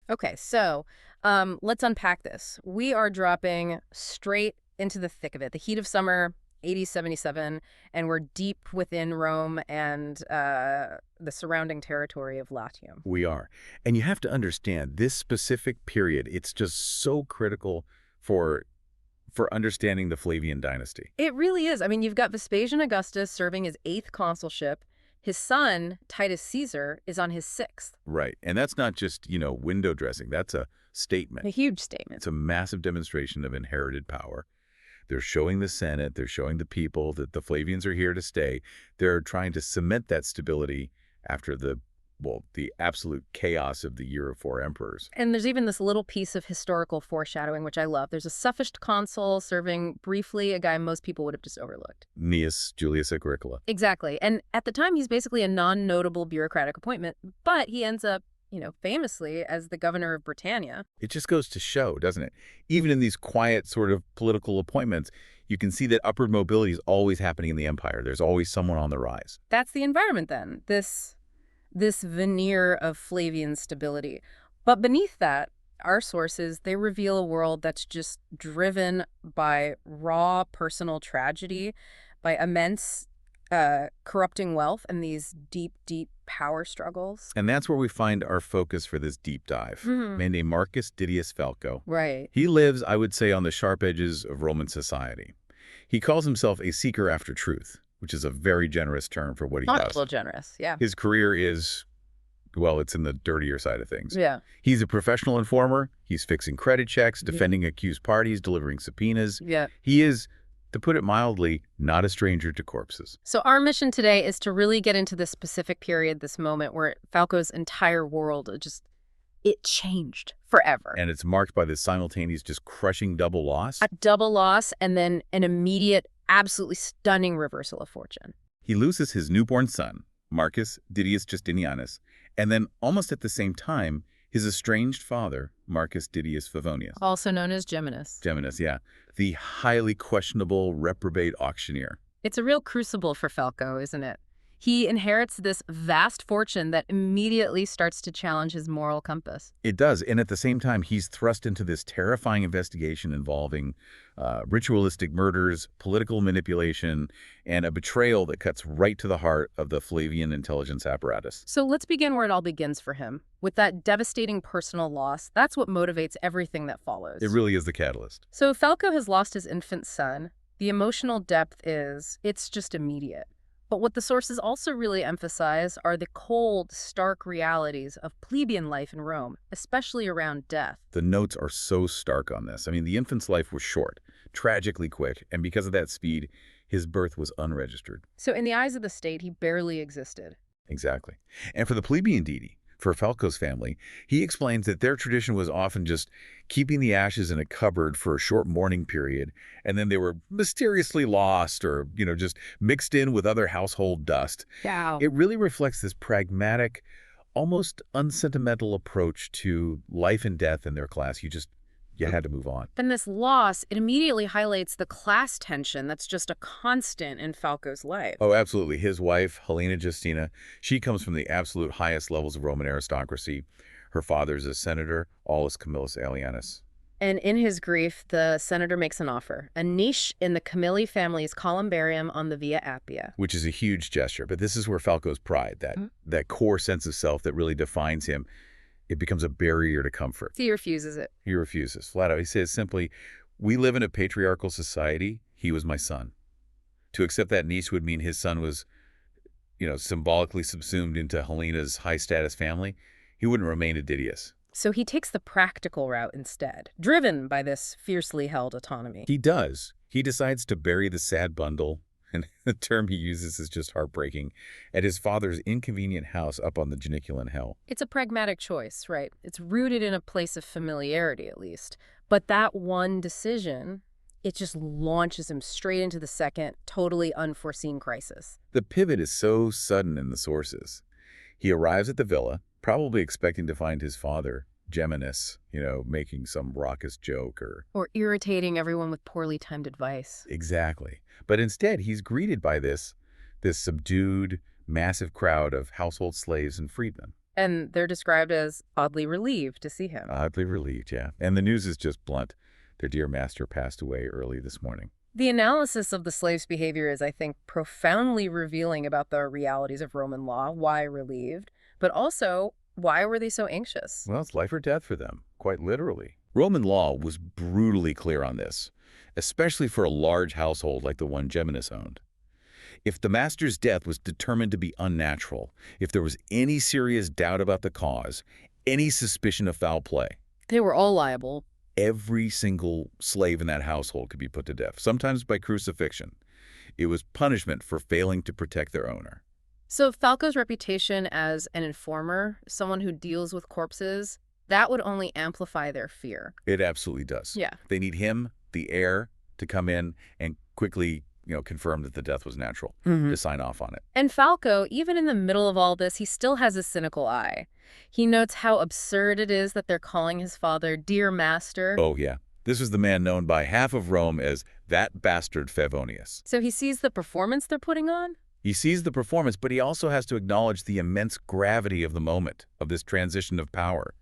Okay, so let's unpack this. We are dropping straight into the thick of it. The heat of summer, 80, 77, and we're deep within Rome and the surrounding territory of Latium. We are. And you have to understand this specific period, it's just so critical for understanding the Flavian dynasty. It really is. I mean, you've got Vespasian Augustus serving his 8th consulship. His son, Titus Caesar, is on his 6th. Right. And that's not just, window dressing. That's a statement. A huge statement. It's a massive demonstration of inherited power. They're showing the Senate, they're showing the people that the Flavians are here to stay. They're trying to cement that stability after the absolute chaos of the year of 4 emperors. And there's even this little piece of historical foreshadowing, which I love. There's a suffused consul serving briefly a guy most people would have just overlooked. Gnaeus Julius Agricola. Exactly. And at the time, he's basically a non-notable bureaucratic appointment, but he ends up, famously as the governor of Britannia. It just goes to show, doesn't it? Even in these quiet sort of political appointments, you can see that upward mobility is always happening in the empire. There's always someone on the rise. That's the environment then, this veneer of Flavian stability. But beneath that, our sources, they reveal a world that's just driven by raw personal tragedy, by immense corrupting wealth and these deep, deep power struggles. And that's where we find our focus for this deep dive. A man named Marcus Didius Falco. Right. He lives, I would say, on the sharp edges of Roman society. He calls himself a seeker after truth, which is a very generous term for what he Not does. a little generous, yeah. His career is, well, it's in the dirtier side of things. Yeah. He's a professional informer. He's fixing credit checks, defending accused parties, delivering subpoenas. Yeah. He is, to put it mildly, not a stranger to corpses. So our mission today is to really get into this specific period, this moment where Falco's entire world it changed forever. And it's marked by this simultaneous, just crushing double loss. A double loss and then an immediate, absolutely stunning reversal of fortune. He loses his newborn son, Marcus Didius Justinianus, and then almost at the same time, his estranged father, Marcus Didius Favonius. Also known as Geminus. Geminus, yeah. The highly questionable reprobate auctioneer. It's a real crucible for Falco, isn't it? He inherits this vast fortune that immediately starts to challenge his moral compass. It does. And at the same time, he's thrust into this terrifying investigation involving ritualistic murders, political manipulation, and a betrayal that cuts right to the heart of the Flavian intelligence apparatus. So let's begin where it all begins for him. With that devastating personal loss, that's what motivates everything that follows. It really is the catalyst. So Falco has lost his infant son. The emotional depth it's just immediate. But what the sources also really emphasize are the cold, stark realities of plebeian life in Rome, especially around death. The notes are so stark on this. I mean, the infant's life was short, tragically quick, and because of that speed, his birth was unregistered. So in the eyes of the state, he barely existed. Exactly. And for the plebeian deity, for Falco's family, he explains that their tradition was often just keeping the ashes in a cupboard for a short mourning period, and then they were mysteriously lost or, just mixed in with other household dust. Wow. It really reflects this pragmatic, almost unsentimental approach to life and death in their class. You had to move on. Then this loss, it immediately highlights the class tension that's just a constant in Falco's life. Oh, absolutely. His wife, Helena Justina, she comes from the absolute highest levels of Roman aristocracy. Her father's a senator, Aulus Camillus Aelianus. And in his grief, the senator makes an offer, a niche in the Camilli family's columbarium on the Via Appia. Which is a huge gesture, but this is where Falco's pride, that core sense of self that really defines him, it becomes a barrier to comfort. He refuses it. He refuses, flat out. He says simply, we live in a patriarchal society. He was my son. To accept that niche would mean his son was, symbolically subsumed into Helena's high-status family. He wouldn't remain a Didius. So he takes the practical route instead, driven by this fiercely held autonomy. He does. He decides to bury the sad bundle, and the term he uses is just heartbreaking, at his father's inconvenient house up on the Janiculum Hill. It's a pragmatic choice, right? It's rooted in a place of familiarity, at least. But that one decision, it just launches him straight into the second, totally unforeseen crisis. The pivot is so sudden in the sources. He arrives at the villa, probably expecting to find his father, Geminus, making some raucous joke or irritating everyone with poorly timed advice. Exactly. But instead, he's greeted by this subdued, massive crowd of household slaves and freedmen. And they're described as oddly relieved to see him. Oddly relieved, yeah. And the news is just blunt. Their dear master passed away early this morning. The analysis of the slave's behavior is, I think, profoundly revealing about the realities of Roman law, why relieved, but also why were they so anxious? Well, it's life or death for them, quite literally. Roman law was brutally clear on this, especially for a large household like the one Geminus owned. If the master's death was determined to be unnatural, if there was any serious doubt about the cause, any suspicion of foul play, They were all liable. every single slave in that household could be put to death, sometimes by crucifixion. It was punishment for failing to protect their owner. So Falco's reputation as an informer, someone who deals with corpses, that would only amplify their fear. It absolutely does. Yeah. They need him, the heir, to come in and quickly, confirm that the death was natural, to sign off on it. And Falco, even in the middle of all this, he still has a cynical eye. He notes how absurd it is that they're calling his father dear master. Oh, yeah. This was the man known by half of Rome as that bastard Favonius. So he sees the performance they're putting on? He sees the performance, but he also has to acknowledge the immense gravity of the moment, of this transition of power.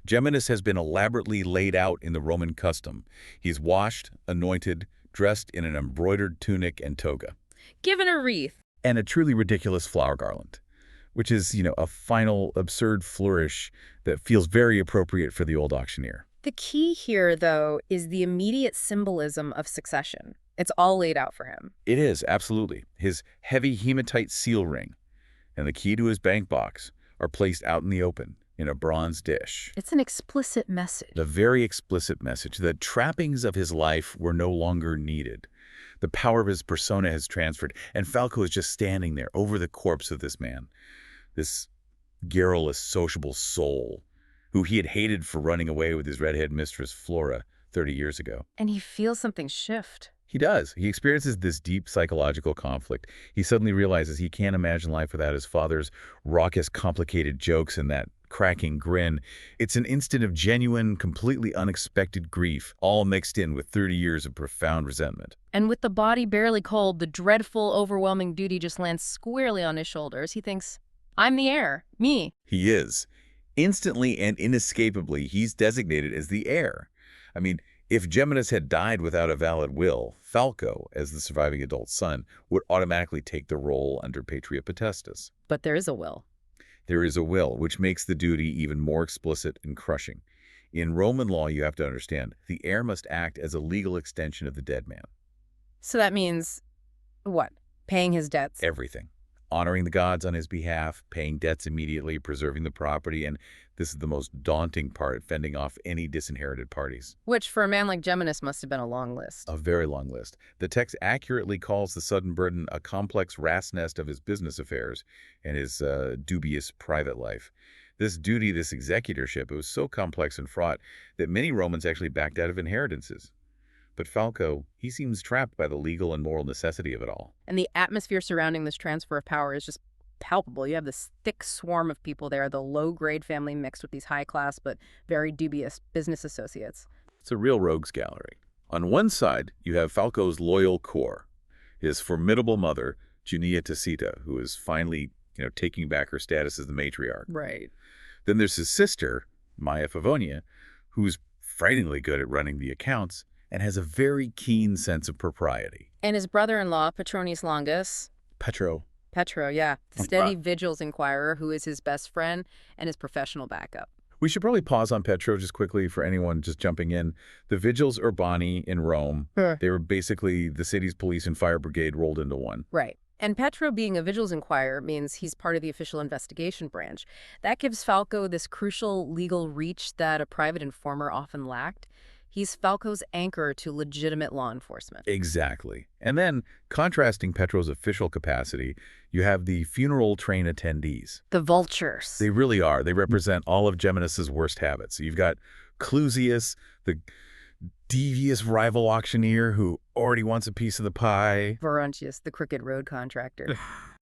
Geminus has been elaborately laid out in the Roman custom. He's washed, anointed, dressed in an embroidered tunic and toga. Given a wreath. And a truly ridiculous flower garland, which is, a final absurd flourish that feels very appropriate for the old auctioneer. The key here, though, is the immediate symbolism of succession. It's all laid out for him. It is, absolutely. His heavy hematite seal ring and the key to his bank box are placed out in the open in a bronze dish. It's an explicit message. The very explicit message that trappings of his life were no longer needed. The power of his persona has transferred, and Falco is just standing there over the corpse of this man, this garrulous, sociable soul who he had hated for running away with his redhead mistress Flora 30 years ago. And he feels something shift. He does. He experiences this deep psychological conflict. He suddenly realizes he can't imagine life without his father's raucous, complicated jokes and that cracking grin. It's an instant of genuine, completely unexpected grief, all mixed in with 30 years of profound resentment. And with the body barely cold, the dreadful, overwhelming duty just lands squarely on his shoulders. He thinks, I'm the heir. Me. He is. Instantly and inescapably, he's designated as the heir. I mean, if Geminus had died without a valid will, Falco, as the surviving adult son, would automatically take the role under Patria Potestas. But there is a will. There is a will, which makes the duty even more explicit and crushing. In Roman law, you have to understand, the heir must act as a legal extension of the dead man. So that means, what? Paying his debts? Everything. Honoring the gods on his behalf, paying debts immediately, preserving the property, and this is the most daunting part, fending off any disinherited parties. Which, for a man like Geminus, must have been a long list. A very long list. The text accurately calls the sudden burden a complex rat's nest of his business affairs and his dubious private life. This duty, this executorship, it was so complex and fraught that many Romans actually backed out of inheritances. But Falco, he seems trapped by the legal and moral necessity of it all. And the atmosphere surrounding this transfer of power is just palpable. You have this thick swarm of people there, the low-grade family mixed with these high-class but very dubious business associates. It's a real rogues gallery. On one side, you have Falco's loyal core, his formidable mother, Junia Tacita, who is finally, taking back her status as the matriarch. Right. Then there's his sister, Maia Favonia, who's frighteningly good at running the accounts and has a very keen sense of propriety. And his brother-in-law, Petronius Longus. Petro, Yeah. The steady vigils inquirer who is his best friend and his professional backup. We should probably pause on Petro just quickly for anyone just jumping in. The Vigils Urbani in Rome, they were basically the city's police and fire brigade rolled into one. Right. And Petro being a vigils inquirer means he's part of the official investigation branch. That gives Falco this crucial legal reach that a private informer often lacked. He's Falco's anchor to legitimate law enforcement. Exactly. And then, contrasting Petro's official capacity, you have the funeral train attendees. The vultures. They really are. They represent all of Geminus's worst habits. You've got Clusius, the devious rival auctioneer who already wants a piece of the pie. Veruntius, the crooked road contractor.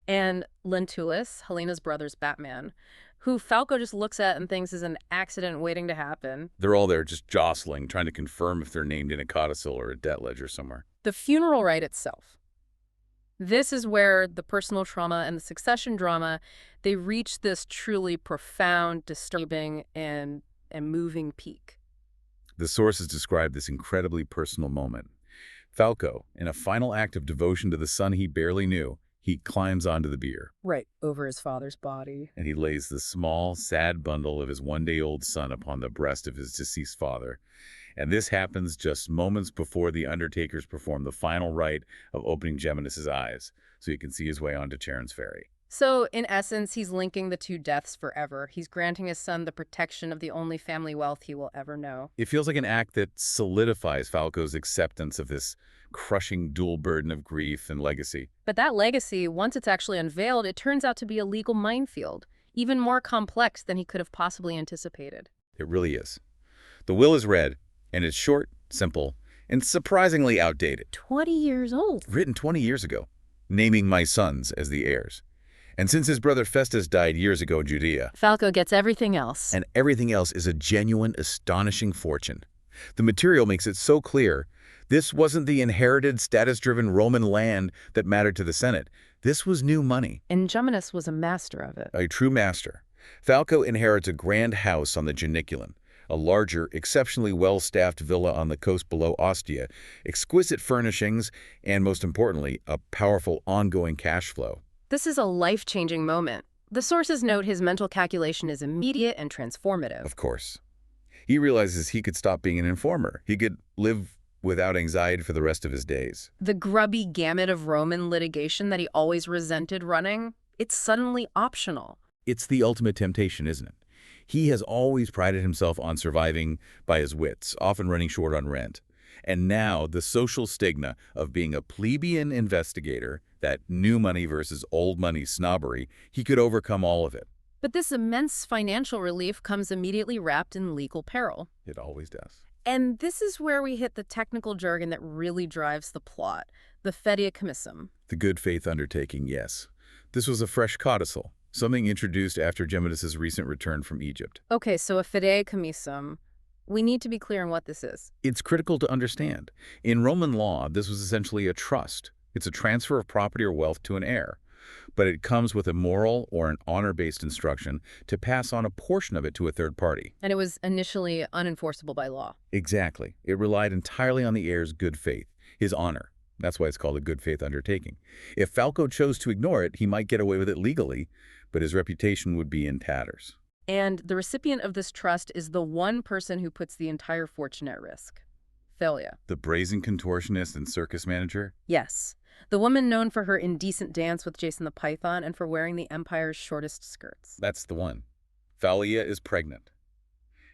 And Lentulus, Helena's brother's Batman, who Falco just looks at and thinks is an accident waiting to happen. They're all there just jostling, trying to confirm if they're named in a codicil or a debt ledger somewhere. The funeral rite itself. This is where the personal trauma and the succession drama, they reach this truly profound, disturbing, and moving peak. The sources describe this incredibly personal moment. Falco, in a final act of devotion to the son he barely knew, he climbs onto the bier, Right over his father's body. and he lays the small, sad bundle of his one-day-old son upon the breast of his deceased father. And this happens just moments before the undertakers perform the final rite of opening Geminus's eyes, so he can see his way onto Charon's Ferry. So, in essence, he's linking the two deaths forever. He's granting his son the protection of the only family wealth he will ever know. It feels like an act that solidifies Falco's acceptance of this crushing dual burden of grief and legacy. But that legacy, once it's actually unveiled, it turns out to be a legal minefield, even more complex than he could have possibly anticipated. It really is. The will is read, and it's short, simple, and surprisingly outdated. 20 years old. Written 20 years ago, naming my sons as the heirs. And since his brother Festus died years ago in Judea, Falco gets everything else. and everything else is a genuine, astonishing fortune. The material makes it so clear. This wasn't the inherited, status-driven Roman land that mattered to the Senate. This was new money, And Geminus was a master of it. a true master. Falco inherits a grand house on the Janiculum, a larger, exceptionally well-staffed villa on the coast below Ostia, exquisite furnishings, and most importantly, a powerful ongoing cash flow. This is a life-changing moment. The sources note his mental calculation is immediate and transformative. Of course. He realizes he could stop being an informer. He could live without anxiety for the rest of his days. The grubby gamut of Roman litigation that he always resented running, it's suddenly optional. It's the ultimate temptation, isn't it? He has always prided himself on surviving by his wits, often running short on rent. And now the social stigma of being a plebeian investigator, that new money versus old money snobbery, he could overcome all of it. But this immense financial relief comes immediately wrapped in legal peril. It always does. And this is where we hit the technical jargon that really drives the plot, the fedia commissum. The good faith undertaking, yes. This was a fresh codicil, something introduced after Geminus's recent return from Egypt. Okay, so a fidei commissum. We need to be clear on what this is. It's critical to understand. In Roman law, this was essentially a trust. It's a transfer of property or wealth to an heir. But it comes with a moral or an honor-based instruction to pass on a portion of it to a third party. And it was initially unenforceable by law. Exactly. It relied entirely on the heir's good faith, his honor. That's why it's called a good faith undertaking. If Falco chose to ignore it, he might get away with it legally, but his reputation would be in tatters. And the recipient of this trust is the one person who puts the entire fortune at risk. Thalia. The brazen contortionist and circus manager? Yes. The woman known for her indecent dance with Jason the Python and for wearing the empire's shortest skirts. That's the one. Thalia is pregnant.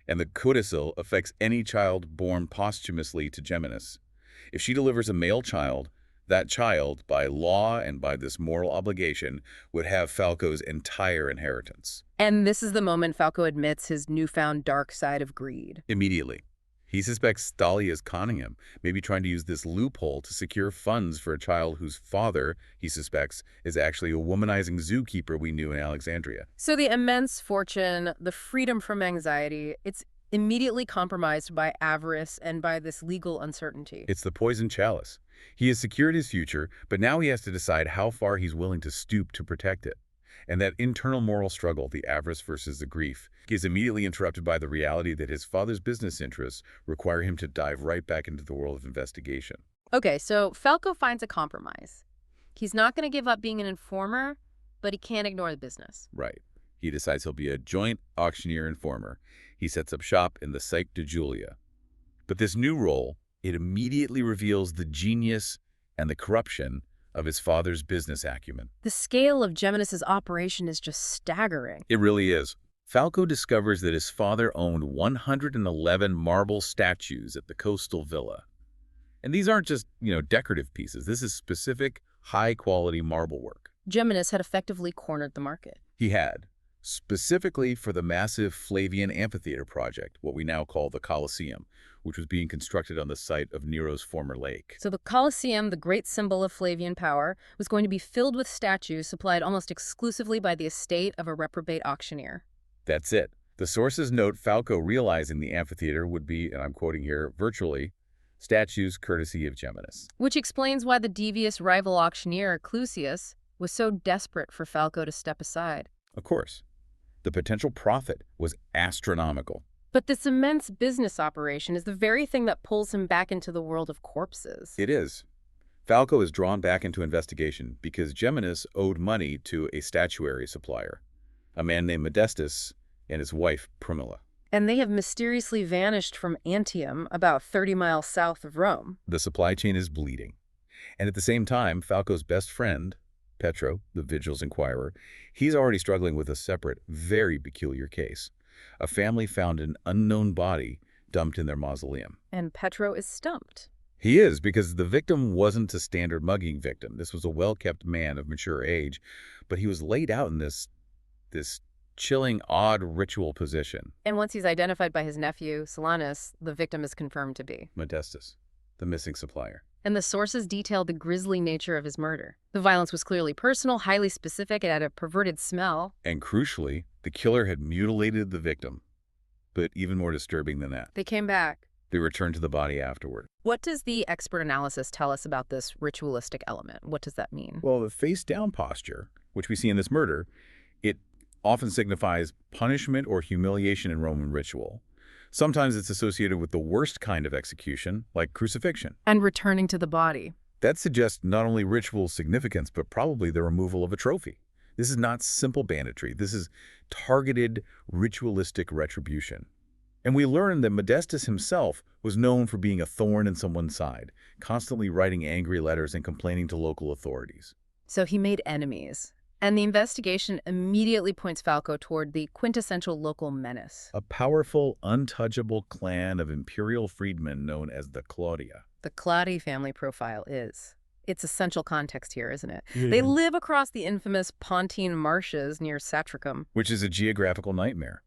And the codicil affects any child born posthumously to Geminus. If she delivers a male child, that child, by law and by this moral obligation, would have Falco's entire inheritance. And this is the moment Falco admits his newfound dark side of greed. Immediately. He suspects Thalia is conning him, maybe trying to use this loophole to secure funds for a child whose father, he suspects, is actually a womanizing zookeeper we knew in Alexandria. So the immense fortune, the freedom from anxiety, it's immediately compromised by avarice and by this legal uncertainty. It's the poison chalice. He has secured his future, but now he has to decide how far he's willing to stoop to protect it. And that internal moral struggle, the avarice versus the grief, is immediately interrupted by the reality that his father's business interests require him to dive right back into the world of investigation. Okay, so Falco finds a compromise. He's not going to give up being an informer, but he can't ignore the business. Right. He decides he'll be a joint auctioneer informer. He sets up shop in the Psyche de Julia. But this new role, it immediately reveals the genius and the corruption of his father's business acumen. The scale of Geminus's operation is just staggering. It really is. Falco discovers that his father owned 111 marble statues at the coastal villa. And these aren't just, decorative pieces. This is specific, high-quality marble work. Geminus had effectively cornered the market. He had, specifically for the massive Flavian amphitheater project, what we now call the Colosseum, which was being constructed on the site of Nero's former lake. So the Colosseum, the great symbol of Flavian power, was going to be filled with statues supplied almost exclusively by the estate of a reprobate auctioneer. That's it. The sources note Falco realizing the amphitheater would be, and I'm quoting here, virtually Statues courtesy of Geminus. Which explains why the devious rival auctioneer, Clusius, was so desperate for Falco to step aside. Of course, the potential profit was astronomical. But this immense business operation is the very thing that pulls him back into the world of corpses. It is. Falco is drawn back into investigation because Geminus owed money to a statuary supplier, a man named Modestus and his wife Primilla. And they have mysteriously vanished from Antium, about 30 miles south of Rome. The supply chain is bleeding. And at the same time, Falco's best friend, Petro, the Vigil's inquirer, he's already struggling with a separate, very peculiar case. A family found an unknown body dumped in their mausoleum. And Petro is stumped. He is, because the victim wasn't a standard mugging victim. This was a well-kept man of mature age, but he was laid out in this chilling, odd ritual position. And once he's identified by his nephew, Silanus, the victim is confirmed to be Modestus, the missing supplier. And the sources detailed the grisly nature of his murder. The violence was clearly personal, highly specific, it had a perverted smell. And crucially, the killer had mutilated the victim. But even more disturbing than that, They came back. they returned to the body afterward. What does the expert analysis tell us about this ritualistic element? What does that mean? Well, the face-down posture, which we see in this murder, it often signifies punishment or humiliation in Roman ritual. Sometimes it's associated with the worst kind of execution, like crucifixion. And returning to the body. That suggests not only ritual significance, but probably the removal of a trophy. This is not simple banditry. This is targeted ritualistic retribution. And we learn that Modestus himself was known for being a thorn in someone's side, constantly writing angry letters and complaining to local authorities. So he made enemies. And the investigation immediately points Falco toward the quintessential local menace. A powerful, untouchable clan of imperial freedmen known as the Claudia. The Claudi family profile is. It's essential context here, isn't it? They live across the infamous Pontine Marshes near Satricum. Which is a geographical nightmare.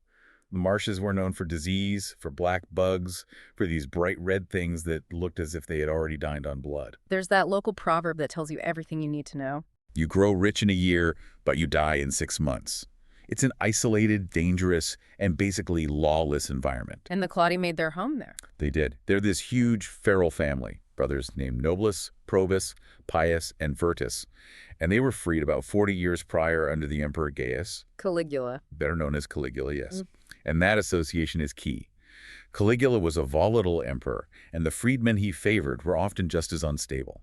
The marshes were known for disease, for black bugs, for these bright red things that looked as if they had already dined on blood. There's that local proverb that tells you everything you need to know. You grow rich in a year, but you die in 6 months. It's an isolated, dangerous, and basically lawless environment. And the Claudi made their home there. They did. They're this huge feral family, brothers named Nobilis, Probus, Pius, and Virtus. And they were freed about 40 years prior under the Emperor Gaius, Caligula. better known as Caligula, yes. And that association is key. Caligula was a volatile emperor, and the freedmen he favored were often just as unstable.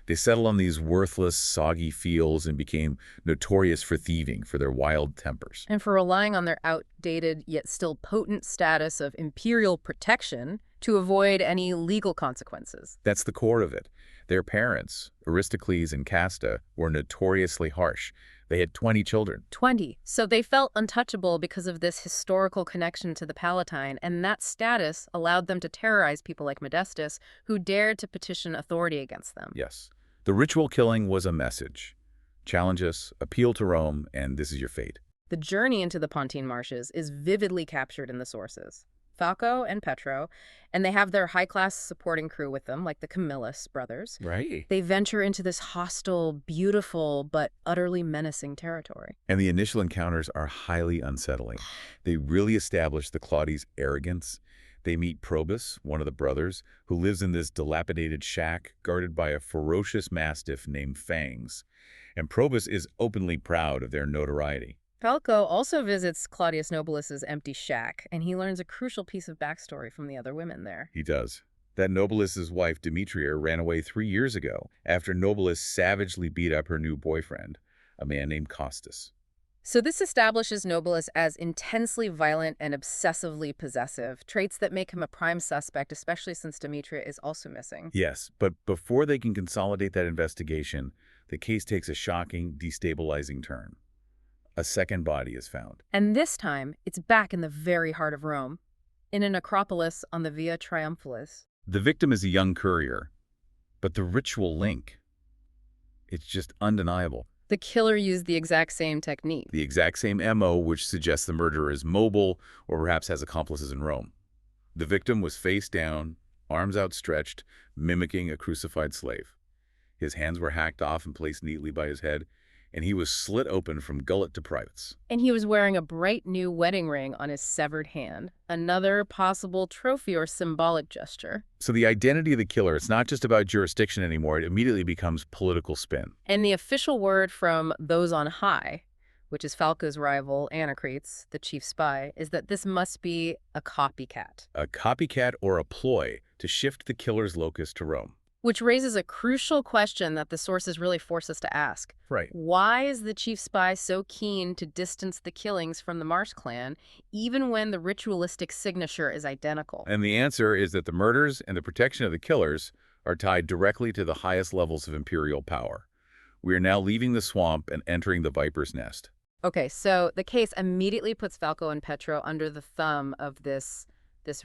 They settled on these worthless, soggy fields and became notorious for thieving, for their wild tempers. And for relying on their outdated yet still potent status of imperial protection to avoid any legal consequences. That's the core of it. Their parents, Aristocles and Casta, were notoriously harsh. They had 20 children. 20. So they felt untouchable because of this historical connection to the Palatine, and that status allowed them to terrorize people like Modestus, who dared to petition authority against them. Yes. The ritual killing was a message. Challenge us, appeal to Rome, and this is your fate. The journey into the Pontine Marshes is vividly captured in the sources. Falco and Petro, and they have their high-class supporting crew with them, like the Camillus brothers. Right. They venture into this hostile, beautiful, but utterly menacing territory. And the initial encounters are highly unsettling. They really establish the Claudi's arrogance. They meet Probus, one of the brothers, who lives in this dilapidated shack guarded by a ferocious mastiff named Fangs. And Probus is openly proud of their notoriety. Falco also visits Claudius Nobilus's empty shack, and he learns a crucial piece of backstory from the other women there. He does. That Nobilus's wife, Demetria, ran away 3 years ago after Nobilus savagely beat up her new boyfriend, a man named Costus. So this establishes Nobilus as intensely violent and obsessively possessive, traits that make him a prime suspect, especially since Demetria is also missing. Yes, but before they can consolidate that investigation, the case takes a shocking, destabilizing turn. A second body is found. And this time, it's back in the very heart of Rome, in a necropolis on the Via Triumphalis. The victim is a young courier, but the ritual link, it's just undeniable. The killer used the exact same technique. The exact same MO, which suggests the murderer is mobile or perhaps has accomplices in Rome. The victim was face down, arms outstretched, mimicking a crucified slave. His hands were hacked off and placed neatly by his head. and he was slit open from gullet to privates. And he was wearing a bright new wedding ring on his severed hand, another possible trophy or symbolic gesture. So the identity of the killer, it's not just about jurisdiction anymore, it immediately becomes political spin. And the official word from those on high, which is Falco's rival, Anacretes, the chief spy, is that this must be a copycat. A copycat or a ploy to shift the killer's locus to Rome. Which raises a crucial question that the sources really force us to ask. Right. Why is the chief spy so keen to distance the killings from the Marsh clan, even when the ritualistic signature is identical? And the answer is that the murders and the protection of the killers are tied directly to the highest levels of imperial power. We are now leaving the swamp and entering the viper's nest. Okay, so the case immediately puts Falco and Petro under the thumb of this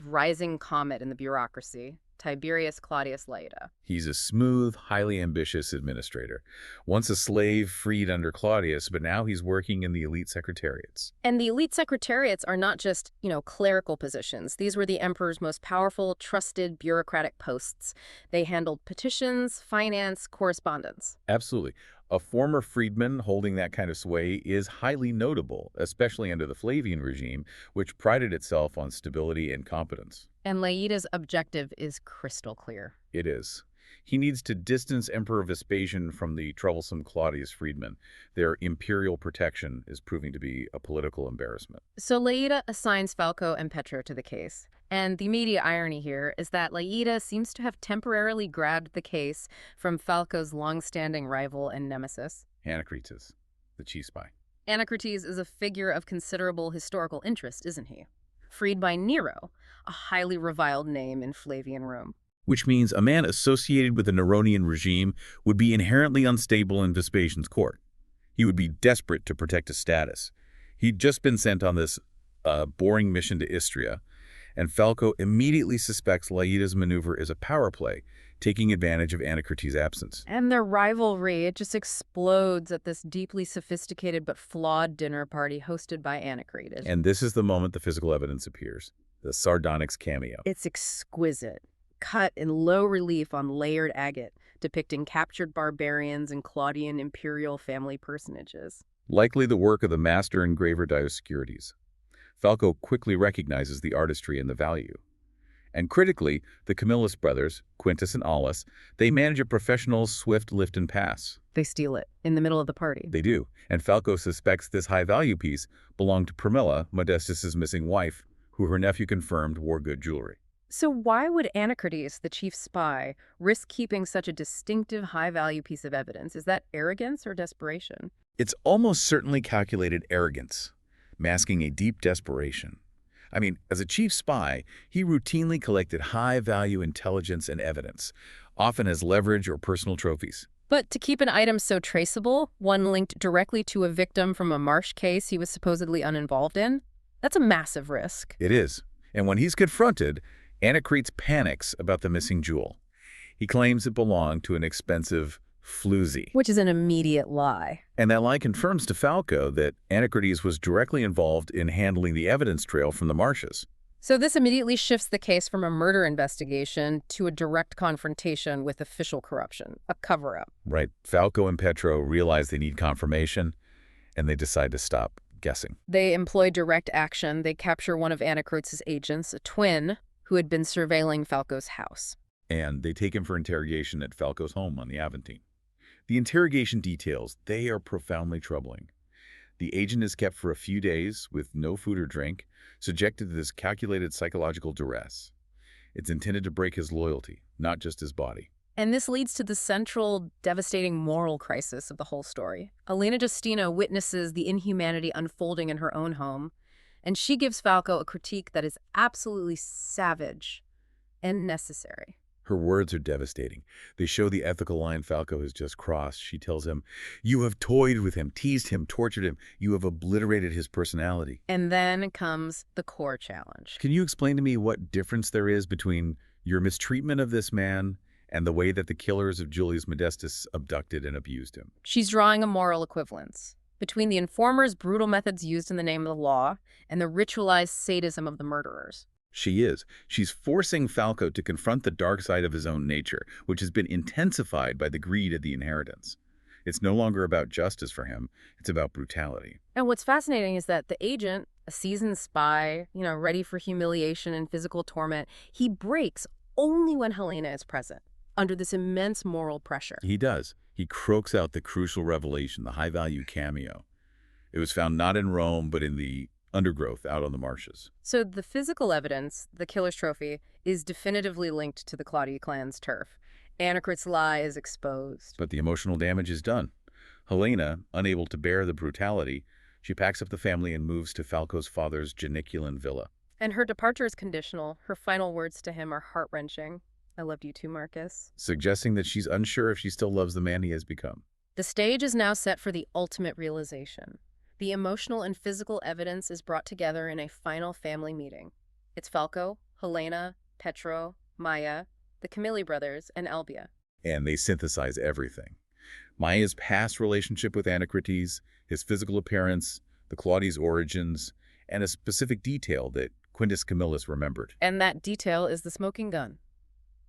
rising comet in the bureaucracy, Tiberius Claudius Laeta. He's a smooth, highly ambitious administrator. Once a slave freed under Claudius, but now he's working in the elite secretariats. And the elite secretariats are not just, clerical positions. These were the emperor's most powerful, trusted bureaucratic posts. They handled petitions, finance, correspondence. Absolutely. A former freedman holding that kind of sway is highly notable, especially under the Flavian regime, which prided itself on stability and competence. And Laeta's objective is crystal clear. It is. He needs to distance Emperor Vespasian from the troublesome Claudius freedmen. Their imperial protection is proving to be a political embarrassment. So Laeta assigns Falco and Petro to the case. And the immediate irony here is that Laeta seems to have temporarily grabbed the case from Falco's long-standing rival and nemesis, Anacretes, the chief spy. Anacretes is a figure of considerable historical interest, isn't he? Freed by Nero, a highly reviled name in Flavian Rome. Which means a man associated with the Neronian regime would be inherently unstable in Vespasian's court. He would be desperate to protect his status. He'd just been sent on this boring mission to Istria, and Falco immediately suspects Laeta's maneuver is a power play, taking advantage of Anacretes' absence. And their rivalry, it just explodes at this deeply sophisticated but flawed dinner party hosted by Anacretes. And this is the moment the physical evidence appears, the sardonyx cameo. It's exquisite, cut in low relief on layered agate, depicting captured barbarians and Claudian imperial family personages. Likely the work of the master engraver Dioscurides. Falco quickly recognizes the artistry and the value. And critically, the Camillus brothers, Quintus and Aulus, they manage a professional swift lift and pass. They steal it in the middle of the party. They do, and Falco suspects this high-value piece belonged to Pramila, Modestus's missing wife, who her nephew confirmed wore good jewelry. So why would Anacretes, the chief spy, risk keeping such a distinctive high-value piece of evidence? Is that arrogance or desperation? It's almost certainly calculated arrogance, masking a deep desperation. I mean, as a chief spy, he routinely collected high-value intelligence and evidence, often as leverage or personal trophies. But to keep an item so traceable, one linked directly to a victim from a Marsh case he was supposedly uninvolved in, that's a massive risk. It is. And when he's confronted, Anacretes panics about the missing jewel. He claims it belonged to an expensive floozy. Which is an immediate lie. And that lie confirms to Falco that Anacretes was directly involved in handling the evidence trail from the marshes. So this immediately shifts the case from a murder investigation to a direct confrontation with official corruption, a cover-up. Right. Falco and Petro realize they need confirmation, and they decide to stop guessing. They employ direct action. They capture one of Anacretes' agents, a twin, who had been surveilling Falco's house. And they take him for interrogation at Falco's home on the Aventine. The interrogation details, they are profoundly troubling. The agent is kept for a few days with no food or drink, subjected to this calculated psychological duress. It's intended to break his loyalty, not just his body. And this leads to the central, devastating moral crisis of the whole story. Elena Justina witnesses the inhumanity unfolding in her own home, and she gives Falco a critique that is absolutely savage and necessary. Her words are devastating. They show the ethical line Falco has just crossed. She tells him, "You have toyed with him, teased him, tortured him. You have obliterated his personality." And then comes the core challenge. Can you explain to me what difference there is between your mistreatment of this man and the way that the killers of Julius Modestus abducted and abused him? She's drawing a moral equivalence between the informer's brutal methods used in the name of the law and the ritualized sadism of the murderers. She is. She's forcing Falco to confront the dark side of his own nature, which has been intensified by the greed of the inheritance. It's no longer about justice for him. It's about brutality. And what's fascinating is that the agent, a seasoned spy, ready for humiliation and physical torment, he breaks only when Helena is present, under this immense moral pressure. He does. He croaks out the crucial revelation, the high-value cameo. It was found not in Rome, but in the undergrowth out on the marshes. So the physical evidence, the killer's trophy, is definitively linked to the Claudia clan's turf. Anacrit's lie is exposed. But the emotional damage is done. Helena, unable to bear the brutality, she packs up the family and moves to Falco's father's Janiculum villa. And her departure is conditional. Her final words to him are heart-wrenching. I loved you too, Marcus. Suggesting that she's unsure if she still loves the man he has become. The stage is now set for the ultimate realization. The emotional and physical evidence is brought together in a final family meeting. It's Falco, Helena, Petro, Maya, the Camilli brothers, and Albia. And they synthesize everything. Maya's past relationship with Anacrites, his physical appearance, the Claudia's origins, and a specific detail that Quintus Camillus remembered. And that detail is the smoking gun.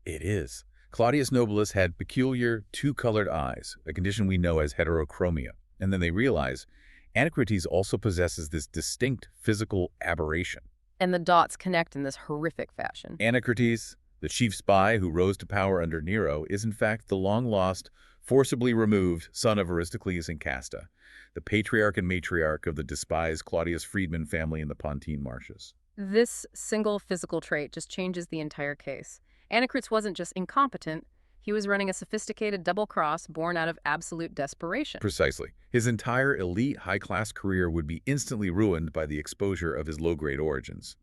It is. Claudius Nobilis had peculiar two-colored eyes, a condition we know as heterochromia. And then they realize Anacrites also possesses this distinct physical aberration. And the dots connect in this horrific fashion. Anacrites, the chief spy who rose to power under Nero, is in fact the long-lost, forcibly removed son of Aristocles and Casta, the patriarch and matriarch of the despised Claudius Friedman family in the Pontine Marshes. This single physical trait just changes the entire case. Anacrites wasn't just incompetent, he was running a sophisticated double cross born out of absolute desperation. Precisely. His entire elite high-class career would be instantly ruined by the exposure of his low-grade origins,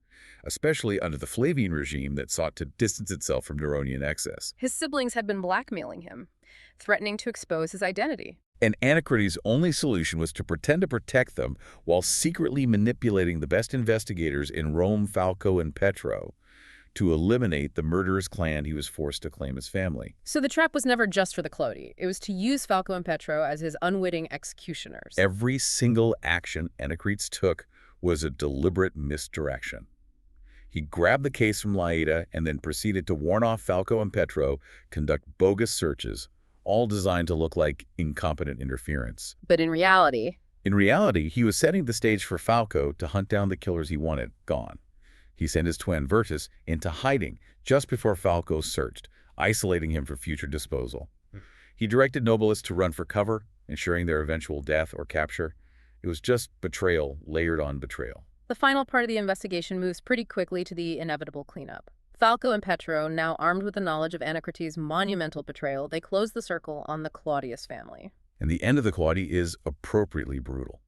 especially under the Flavian regime that sought to distance itself from Neronian excess. His siblings had been blackmailing him, threatening to expose his identity. And Anacrites' only solution was to pretend to protect them while secretly manipulating the best investigators in Rome, Falco, and Petro, to eliminate the murderous clan he was forced to claim as family. So the trap was never just for the Claudi. It was to use Falco and Petro as his unwitting executioners. Every single action Anacrites took was a deliberate misdirection. He grabbed the case from Laeta and then proceeded to warn off Falco and Petro, conduct bogus searches, all designed to look like incompetent interference. But in reality, he was setting the stage for Falco to hunt down the killers he wanted gone. He sent his twin, Virtus, into hiding just before Falco searched, isolating him for future disposal. He directed Nobilis to run for cover, ensuring their eventual death or capture. It was just betrayal layered on betrayal. the final part of the investigation moves pretty quickly to the inevitable cleanup. Falco and Petro, now armed with the knowledge of Anacrites' monumental betrayal, they close the circle on the Claudius family. And the end of the Claudi is appropriately brutal.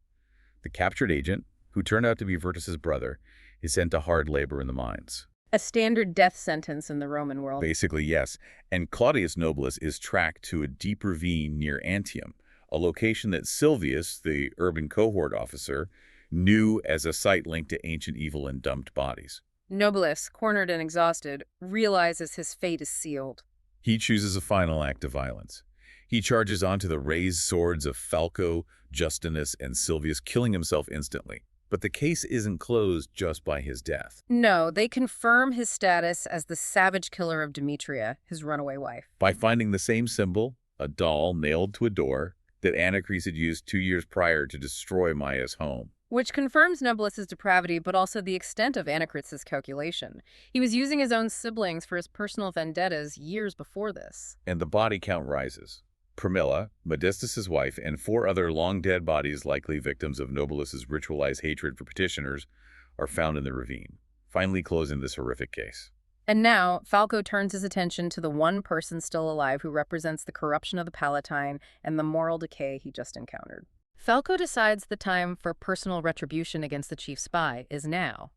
The captured agent, who turned out to be Virtus's brother, is sent to hard labor in the mines. A standard death sentence in the Roman world. Basically, yes. And Claudius Nobilis is tracked to a deep ravine near Antium, a location that Silvius, the urban cohort officer, knew as a site linked to ancient evil and dumped bodies. Nobilis, cornered and exhausted, realizes his fate is sealed. He chooses a final act of violence. He charges onto the raised swords of Falco, Justinus, and Silvius, killing himself instantly. But the case isn't closed just by his death. No, they confirm his status as the savage killer of Demetria, his runaway wife. By finding the same symbol, a doll nailed to a door, that Anacris had used 2 years prior to destroy Maya's home. Which confirms Nobilis' depravity, but also the extent of Anacrit's calculation. He was using his own siblings for his personal vendettas years before this. And the body count rises. Pramila, Modestus' wife, and 4 other long-dead bodies, likely victims of Nobilis' ritualized hatred for petitioners, are found in the ravine, finally closing this horrific case. And now, Falco turns his attention to the one person still alive who represents the corruption of the Palatine and the moral decay he just encountered. Falco decides the time for personal retribution against the chief spy is now.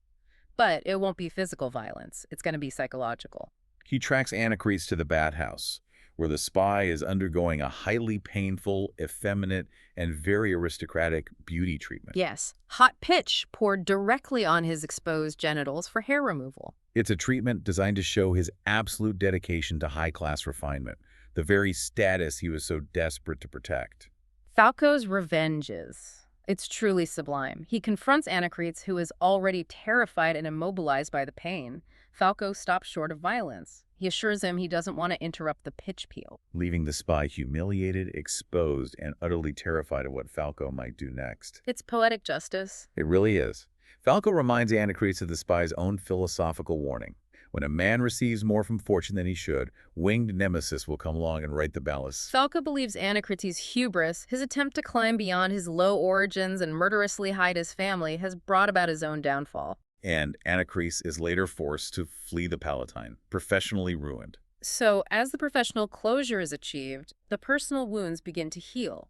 But it won't be physical violence. It's going to be psychological. He tracks Anacris to the bathhouse, where the spy is undergoing a highly painful, effeminate, and very aristocratic beauty treatment. Yes, hot pitch poured directly on his exposed genitals for hair removal. It's a treatment designed to show his absolute dedication to high-class refinement, the very status he was so desperate to protect. Falco's revenges. It's truly sublime. He confronts Anacris, who is already terrified and immobilized by the pain. Falco stops short of violence. He assures him he doesn't want to interrupt the pitch peel. leaving the spy humiliated, exposed, and utterly terrified of what Falco might do next. It's poetic justice. It really is. Falco reminds Anacretes of the spy's own philosophical warning. When a man receives more from fortune than he should, winged Nemesis will come along and right the balance. Falco believes Anacretes' hubris, his attempt to climb beyond his low origins and murderously hide his family, has brought about his own downfall. And Anacretes is later forced to flee the Palatine, professionally ruined. So, as the professional closure is achieved, the personal wounds begin to heal.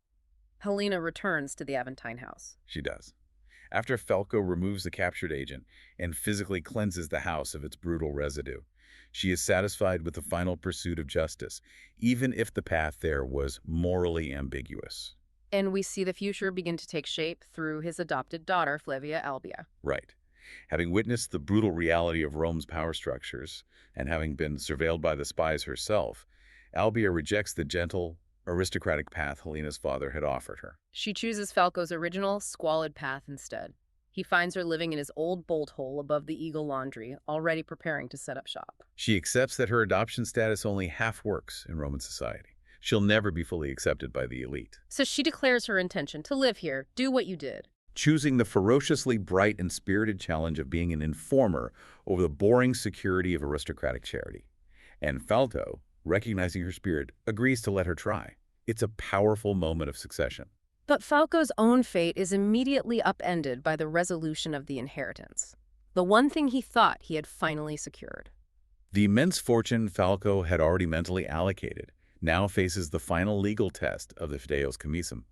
Helena returns to the Aventine house. She does. After Falco removes the captured agent and physically cleanses the house of its brutal residue, she is satisfied with the final pursuit of justice, even if the path there was morally ambiguous. And we see the future begin to take shape through his adopted daughter, Flavia Albia. Right. Having witnessed the brutal reality of Rome's power structures, and having been surveilled by the spies herself, Albia rejects the gentle, aristocratic path Helena's father had offered her. She chooses Falco's original, squalid path instead. He finds her living in his old bolt hole above the Eagle Laundry, already preparing to set up shop. She accepts that her adoption status only half works in Roman society. She'll never be fully accepted by the elite. So she declares her intention to live here, do what you did. Choosing the ferociously bright and spirited challenge of being an informer over the boring security of aristocratic charity. And Falco, recognizing her spirit, agrees to let her try. It's a powerful moment of succession. But Falco's own fate is immediately upended by the resolution of the inheritance, the one thing he thought he had finally secured. The immense fortune Falco had already mentally allocated now faces the final legal test of the Fideos Commissum.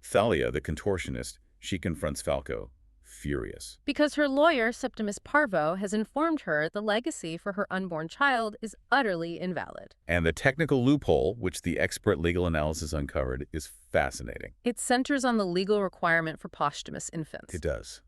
Thalia, the contortionist, she confronts Falco, furious. Because her lawyer, Septimus Parvo, has informed her the legacy for her unborn child is utterly invalid. And the technical loophole, which the expert legal analysis uncovered, is fascinating. It centers on the legal requirement for posthumous infants. It does.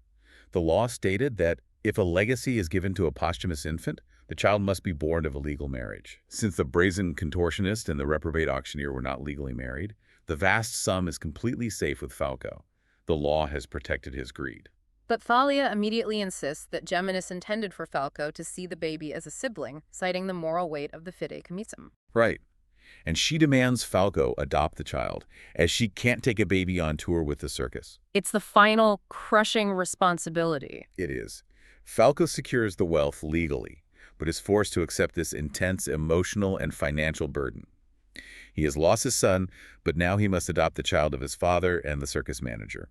The law stated that if a legacy is given to a posthumous infant, the child must be born of a legal marriage. Since the brazen contortionist and the reprobate auctioneer were not legally married, the vast sum is completely safe with Falco. The law has protected his greed. But Thalia immediately insists that Geminus intended for Falco to see the baby as a sibling, citing the moral weight of the Fide Commissum. Right. And she demands Falco adopt the child, as she can't take a baby on tour with the circus. It's the final, crushing responsibility. It is. Falco secures the wealth legally, but is forced to accept this intense emotional and financial burden. He has lost his son, but now he must adopt the child of his father and the circus manager.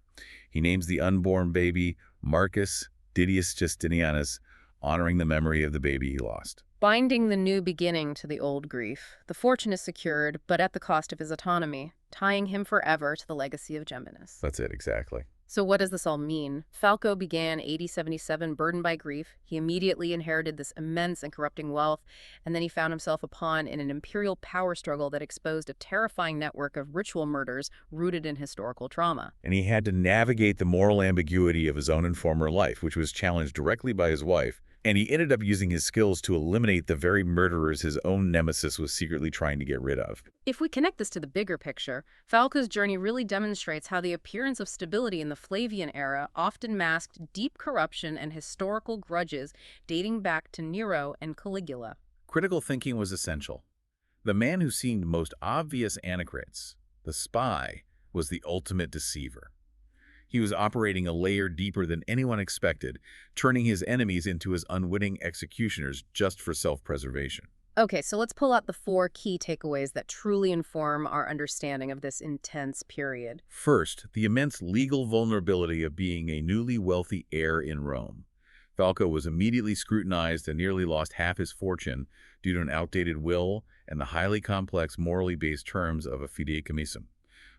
He names the unborn baby Marcus Didius Justinianus, honoring the memory of the baby he lost. Binding the new beginning to the old grief, the fortune is secured, but at the cost of his autonomy, tying him forever to the legacy of Geminus. That's it, exactly. So what does this all mean? Falco began AD 77 burdened by grief. He immediately inherited this immense and corrupting wealth, and then he found himself a pawn in an imperial power struggle that exposed a terrifying network of ritual murders rooted in historical trauma. And he had to navigate the moral ambiguity of his own and former life, which was challenged directly by his wife, and he ended up using his skills to eliminate the very murderers his own nemesis was secretly trying to get rid of. If we connect this to the bigger picture, Falco's journey really demonstrates how the appearance of stability in the Flavian era often masked deep corruption and historical grudges dating back to Nero and Caligula. Critical thinking was essential. The man who seemed most obvious Anacretes, the spy, was the ultimate deceiver. He was operating a layer deeper than anyone expected, turning his enemies into his unwitting executioners just for self-preservation. Okay, so let's pull out the 4 key takeaways that truly inform our understanding of this intense period. First, the immense legal vulnerability of being a newly wealthy heir in Rome. Falco was immediately scrutinized and nearly lost half his fortune due to an outdated will and the highly complex, morally based terms of a fide commissum.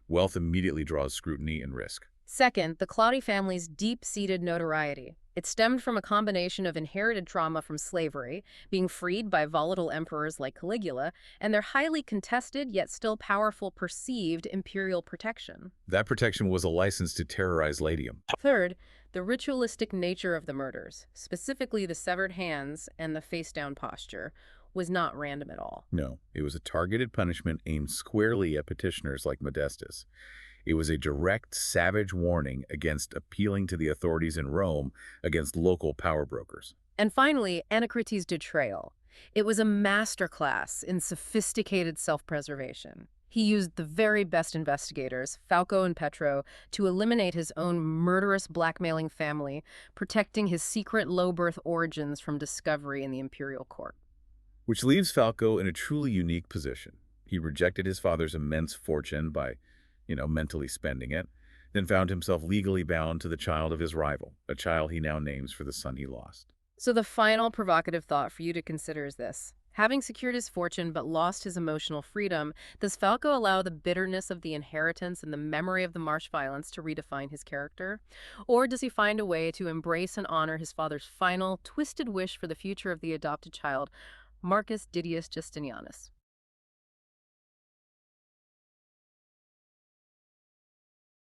Wealth immediately draws scrutiny and risk. Second, the Claudi family's deep-seated notoriety. It stemmed from a combination of inherited trauma from slavery, being freed by volatile emperors like Caligula, and their highly contested yet still powerful perceived imperial protection. That protection was a license to terrorize Latium. Third, the ritualistic nature of the murders, specifically the severed hands and the face-down posture, was not random at all. No, it was a targeted punishment aimed squarely at petitioners like Modestus. It was a direct, savage warning against appealing to the authorities in Rome against local power brokers. And finally, Anacretes' betrayal. It was a masterclass in sophisticated self-preservation. He used the very best investigators, Falco and Petro, to eliminate his own murderous blackmailing family, protecting his secret low-birth origins from discovery in the imperial court. Which leaves Falco in a truly unique position. He rejected his father's immense fortune by, mentally spending it, then found himself legally bound to the child of his rival, a child he now names for the son he lost. So the final provocative thought for you to consider is this. Having secured his fortune but lost his emotional freedom, does Falco allow the bitterness of the inheritance and the memory of the Marsh violence to redefine his character? Or does he find a way to embrace and honor his father's final, twisted wish for the future of the adopted child, Marcus Didius Justinianus?